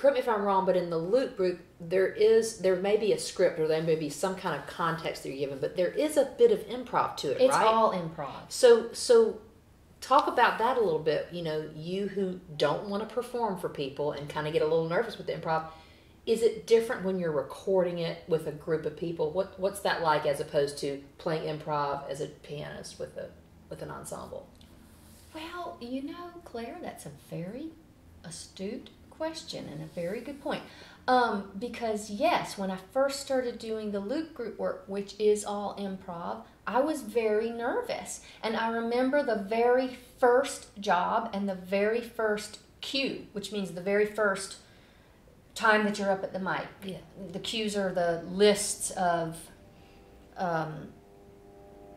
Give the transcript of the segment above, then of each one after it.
correct me if I'm wrong, but in the loop group, there may be a script or there may be some kind of context that you're given, but there is a bit of improv to it, it's right? It's all improv. So talk about that a little bit. You know, you who don't want to perform for people and kind of get a little nervous with the improv, is it different when you're recording it with a group of people? What's that like as opposed to playing improv as a pianist with an ensemble? Well, you know, Claire, that's a very astute question and a very good point. Because yes, when I first started doing the loop group work, which is all improv, I was very nervous. And I remember the very first job and the very first cue, which means the very first time that you're up at the mic. Yeah. The cues are the lists of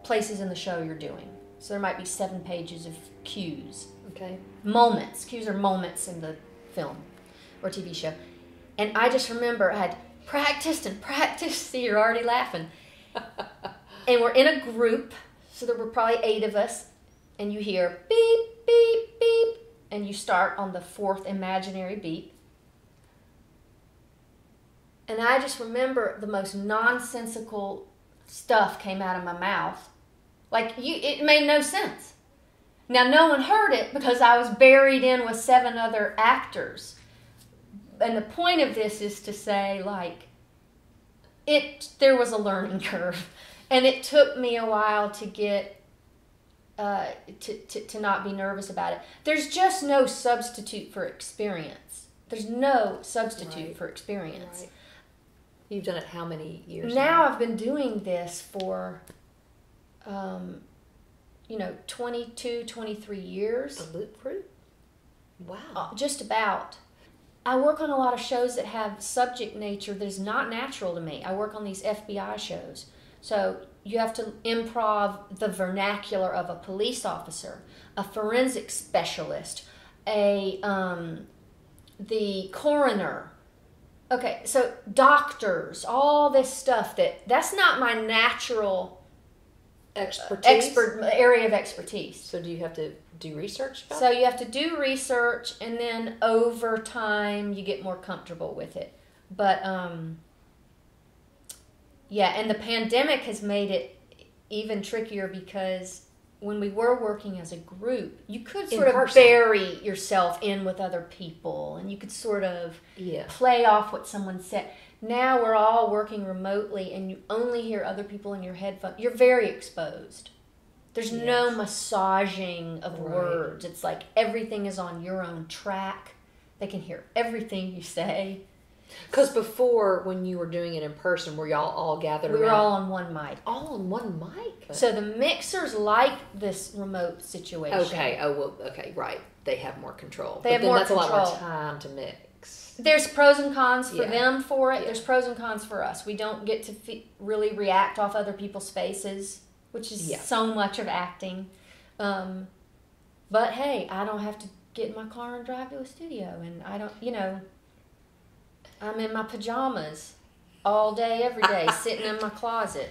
places in the show you're doing. So there might be 7 pages of cues. Okay. Moments. Cues are moments in the film or TV show. And I just remember I had practiced and practiced. See, you're already laughing. And we're in a group, so there were probably 8 of us, and you hear beep, beep, beep, and you start on the 4th imaginary beat. And I just remember the most nonsensical stuff came out of my mouth. Like, it made no sense. Now, no one heard it because I was buried in with 7 other actors. And the point of this is to say, like, there was a learning curve. And it took me a while to get, to not be nervous about it. There's just no substitute for experience. There's no substitute for experience. Right. You've done it how many years now? I've been doing this for, 22, 23 years. A loop group? Wow. Just about. I work on a lot of shows that have subject nature that is not natural to me. I work on these FBI shows. So you have to improv the vernacular of a police officer, a forensic specialist, the coroner. Okay, so doctors, all this stuff that's not my natural area of expertise. So do you have to do research about So you have to do research, and then over time you get more comfortable with it. But yeah, and the pandemic has made it even trickier because when we were working as a group, you could sort of bury yourself in with other people, and you could sort of play off what someone said. Now we're all working remotely, and you only hear other people in your headphones. You're very exposed. There's no massaging of words. It's like everything is on your own track. They can hear everything you say. Because before, when you were doing it in person, were y'all all gathered around? We were all on one mic. All on one mic? So the mixers like this remote situation. Okay. Oh, well, okay, right. They have more control. They have more control. That's a lot more time to mix. There's pros and cons for them for it. There's pros and cons for us. We don't get to really react off other people's faces, which is so much of acting. But hey, I don't have to get in my car and drive to a studio. And I don't, I'm in my pajamas all day, every day, sitting in my closet.